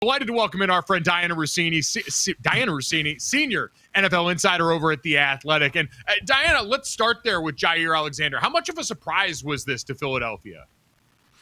Delighted to welcome in our friend Dianna Russini, senior NFL insider over at The Athletic. And Dianna, let's start there with Jaire Alexander. How much of a surprise was this to Philadelphia?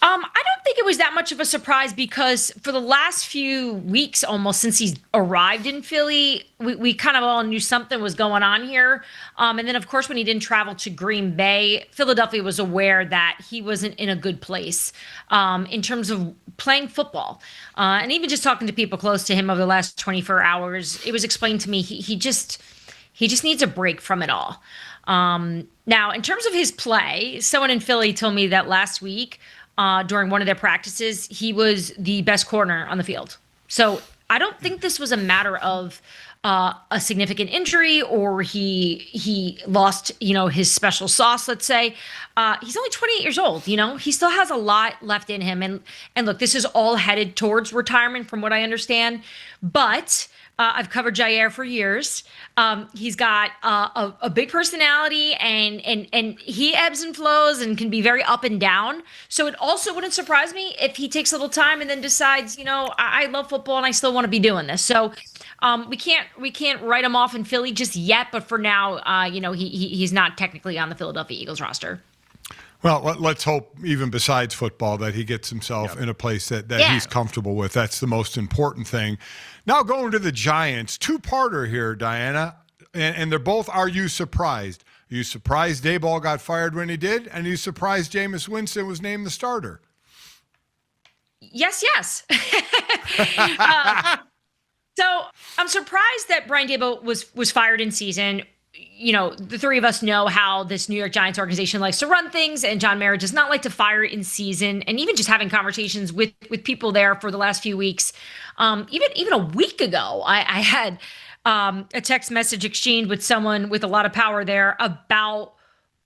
I don't think it was that much of a surprise because for the last few weeks, almost since he's arrived in Philly, we kind of all knew something was going on here. And then, of course, when he didn't travel to Green Bay, Philadelphia was aware that he wasn't in a good place in terms of playing football. And even just talking to people close to him over the last 24 hours, it was explained to me he just needs a break from it all. Now, in terms of his play, someone in Philly told me that last week, during one of their practices, he was the best corner on the field. So I don't think this was a matter of a significant injury or he lost, his special sauce, let's say. He's only 28 years old, he still has a lot left in him. And look, this is all headed towards retirement from what I understand. But I've covered Jaire for years. He's got a big personality and he ebbs and flows and can be very up and down. So it also wouldn't surprise me if he takes a little time and then decides, I love football and I still want to be doing this. So we can't write him off in Philly just yet. But for now, he's not technically on the Philadelphia Eagles roster. Well, let's hope, even besides football, that he gets himself in a place that he's comfortable with. That's the most important thing. Now going to the Giants, two-parter here, Dianna, and they're both, are you surprised? Are you surprised Daboll got fired when he did? And are you surprised Jameis Winston was named the starter? Yes. So I'm surprised that Brian Daboll was fired in season. The three of us know how this New York Giants organization likes to run things, and John Mara does not like to fire in season. And even just having conversations with people there for the last few weeks, even a week ago, I had a text message exchange with someone with a lot of power there about,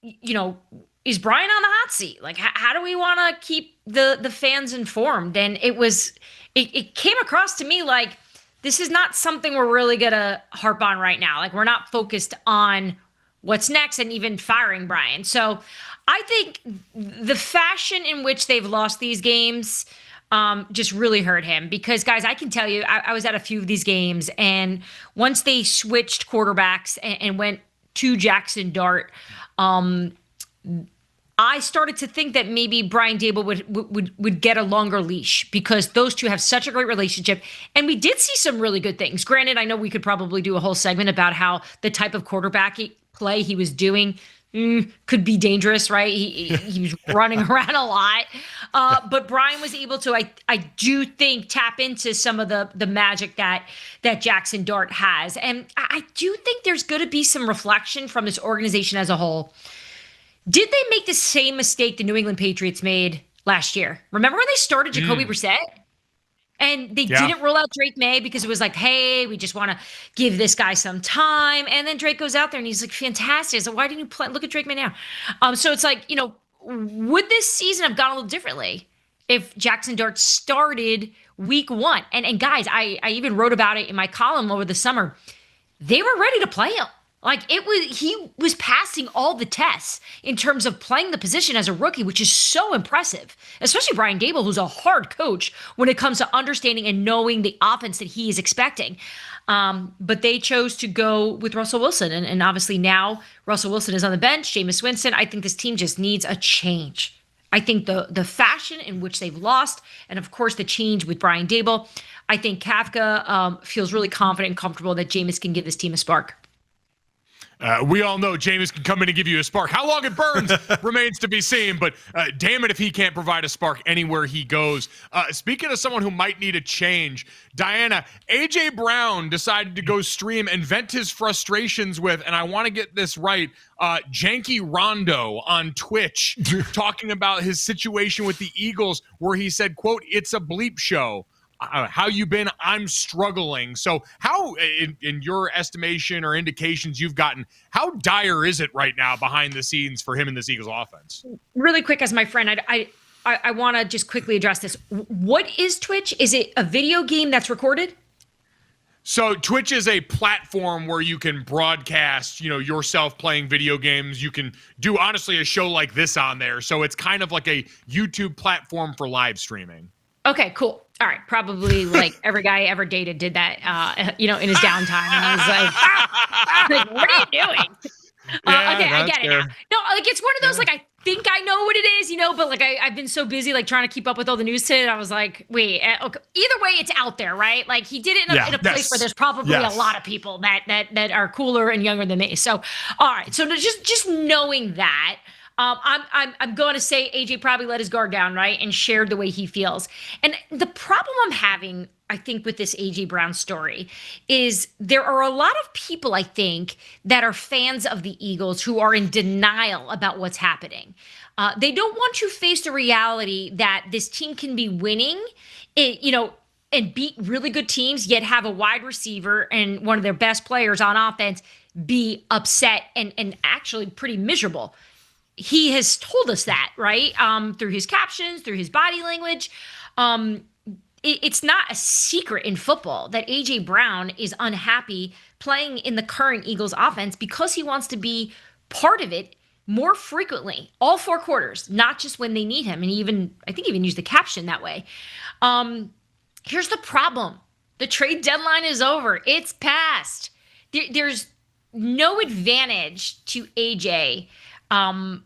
is Brian on the hot seat? Like, how do we want to keep the fans informed? And it came across to me like, this is not something we're really going to harp on right now. Like, we're not focused on what's next and even firing Brian. So I think the fashion in which they've lost these games just really hurt him. Because, guys, I can tell you, I was at a few of these games, and once they switched quarterbacks and went to Jaxson Dart, I started to think that maybe Brian Daboll would get a longer leash because those two have such a great relationship. And we did see some really good things. Granted, I know we could probably do a whole segment about how the type of quarterback play he was doing could be dangerous, right? He was running around a lot. But Brian was able to, I do think, tap into some of the magic that Jaxson Dart has. And I do think there's going to be some reflection from this organization as a whole. Did they make the same mistake the New England Patriots made last year? Remember when they started Jacoby Brissett? And they didn't roll out Drake May because it was like, hey, we just want to give this guy some time. And then Drake goes out there and he's like, fantastic. So why didn't you play? Look at Drake May now. So it's like, would this season have gone a little differently if Jaxson Dart started week one? And guys, I even wrote about it in my column over the summer. They were ready to play him. Like, he was passing all the tests in terms of playing the position as a rookie, which is so impressive, especially Brian Daboll, who's a hard coach when it comes to understanding and knowing the offense that he is expecting. But they chose to go with Russell Wilson. And obviously now Russell Wilson is on the bench, Jameis Winston. I think this team just needs a change. I think the fashion in which they've lost, and of course the change with Brian Daboll, I think Kafka feels really confident and comfortable that Jameis can give this team a spark. We all know Jameis can come in and give you a spark. How long it burns remains to be seen, but damn it if he can't provide a spark anywhere he goes. Speaking of someone who might need a change, Dianna, A.J. Brown decided to go stream and vent his frustrations with, and I want to get this right, Janky Rondo on Twitch, talking about his situation with the Eagles, where he said, quote, "It's a bleep show. How you been? I'm struggling." So how, in your estimation or indications you've gotten, how dire is it right now behind the scenes for him in this Eagles offense? Really quick, as my friend, I want to just quickly address this. What is Twitch? Is it a video game that's recorded? So Twitch is a platform where you can broadcast, yourself playing video games. You can do, honestly, a show like this on there. So it's kind of like a YouTube platform for live streaming. Okay, cool. All right, probably like every guy I ever dated did that, in his downtime. And I was like, what are you doing? Okay, I get it now. No, like it's one of those, like, I think I know what it is, but like I've been so busy, like trying to keep up with all the news today. I was like, wait, okay. Either way, it's out there, right? Like he did it in a place where there's probably a lot of people that are cooler and younger than me. So, all right. So just knowing that, I'm going to say AJ probably let his guard down, right? And shared the way he feels. And the problem I'm having, I think, with this AJ Brown story is there are a lot of people, I think, that are fans of the Eagles who are in denial about what's happening. They don't want to face the reality that this team can be winning, and beat really good teams, yet have a wide receiver and one of their best players on offense be upset and actually pretty miserable. He has told us that, right? Through his captions, through his body language. It's not a secret in football that A.J. Brown is unhappy playing in the current Eagles offense because he wants to be part of it more frequently, all 4 quarters, not just when they need him. And I think even used the caption that way. Here's the problem. The trade deadline is over. It's past. There's no advantage to A.J.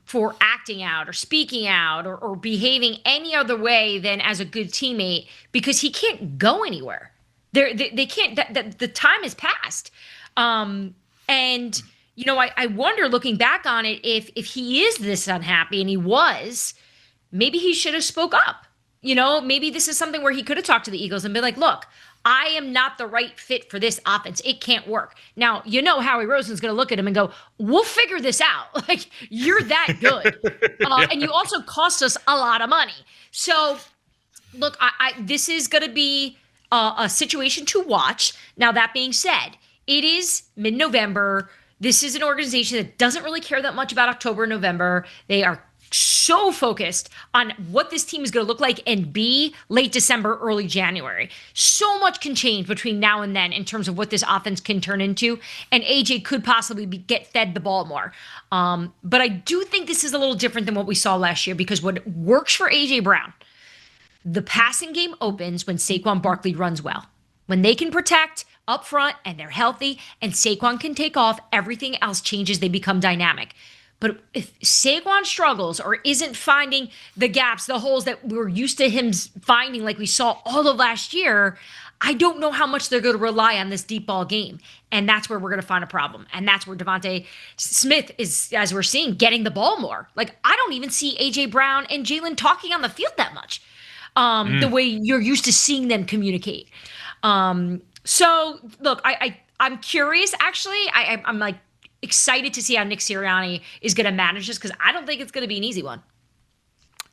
For acting out or speaking out or behaving any other way than as a good teammate because he can't go anywhere. They can't. The time has passed, and I wonder, looking back on it, if he is this unhappy, and he was, maybe he should have spoke up. Maybe this is something where he could have talked to the Eagles and been like, "Look, I am not the right fit for this offense. It can't work." Now, Howie Roseman's going to look at him and go, "We'll figure this out. Like, you're that good. And you also cost us a lot of money." So, look, this is going to be a situation to watch. Now, that being said, it is mid-November. This is an organization that doesn't really care that much about October and November. They are so focused on what this team is going to look like and be late December, early January. So much can change between now and then in terms of what this offense can turn into, and AJ could possibly get fed the ball more. But I do think this is a little different than what we saw last year, because what works for AJ Brown, the passing game opens when Saquon Barkley runs well. When they can protect up front and they're healthy and Saquon can take off, everything else changes. They become dynamic. But if Saquon struggles or isn't finding the gaps, the holes that we're used to him finding, like we saw all of last year, I don't know how much they're going to rely on this deep ball game. And that's where we're going to find a problem. And that's where Devontae Smith is, as we're seeing, getting the ball more. Like, I don't even see A.J. Brown and Jalen talking on the field that much, the way you're used to seeing them communicate. So, look, I'm curious, actually. I'm like, excited to see how Nick Sirianni is going to manage this, because I don't think it's going to be an easy one.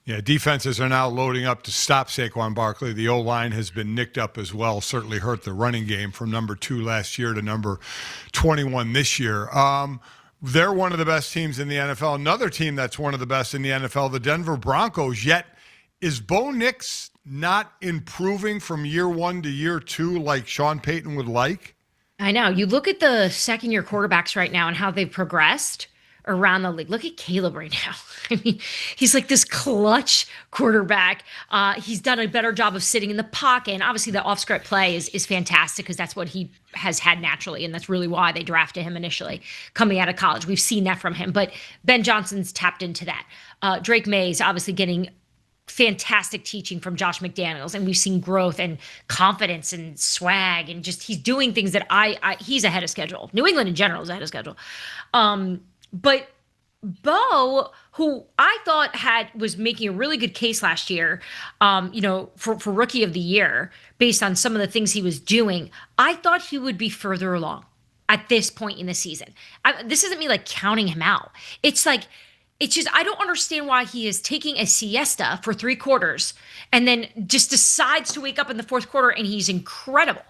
Yeah, defenses are now loading up to stop Saquon Barkley. The O-line has been nicked up as well, certainly hurt the running game from number 2 last year to number 21 this year. They're one of the best teams in the NFL. Another team that's one of the best in the NFL, the Denver Broncos. Yet, is Bo Nix not improving from year 1 to year 2 like Sean Payton would like? I know. You look at the second-year quarterbacks right now and how they've progressed around the league. Look at Caleb right now. I mean, he's like this clutch quarterback. He's done a better job of sitting in the pocket. And obviously the off-script play is fantastic, because that's what he has had naturally. And that's really why they drafted him initially coming out of college. We've seen that from him. But Ben Johnson's tapped into that. Drake May's obviously getting fantastic teaching from Josh McDaniels, and we've seen growth and confidence and swag, and just he's doing things that he's ahead of schedule. New England in general is ahead of schedule. But Bo, who I thought was making a really good case last year, for Rookie of the Year, based on some of the things he was doing, I thought he would be further along at this point in the season. This isn't me like counting him out. It's just, I don't understand why he is taking a siesta for 3 quarters and then just decides to wake up in the 4th quarter, and he's incredible.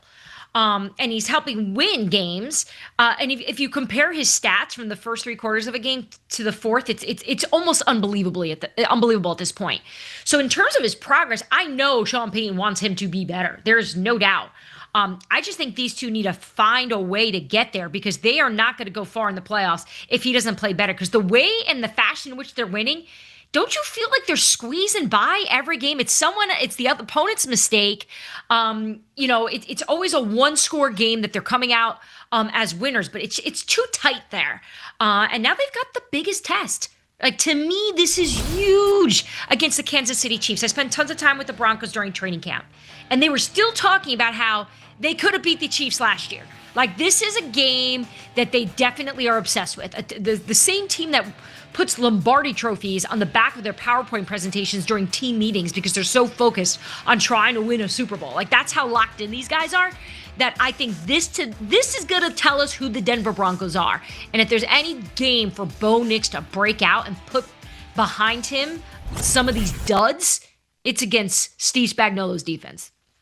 And he's helping win games. And if you compare his stats from the first 3 quarters of a game to the 4th, it's almost unbelievable at this point. So in terms of his progress, I know Sean Payton wants him to be better. There's no doubt. I just think these two need to find a way to get there, because they are not going to go far in the playoffs if he doesn't play better. Because the way and the fashion in which they're winning don't you feel like they're squeezing by every game? It's the other opponent's mistake. It's always a one-score game that they're coming out as winners, but it's too tight there. And now they've got the biggest test. Like, to me, this is huge against the Kansas City Chiefs. I spent tons of time with the Broncos during training camp, and they were still talking about how they could have beat the Chiefs last year. Like, this is a game that they definitely are obsessed with. The same team that puts Lombardi trophies on the back of their PowerPoint presentations during team meetings because they're so focused on trying to win a Super Bowl. Like, that's how locked in these guys are, that I think this is going to tell us who the Denver Broncos are. And if there's any game for Bo Nix to break out and put behind him some of these duds, it's against Steve Spagnuolo's defense.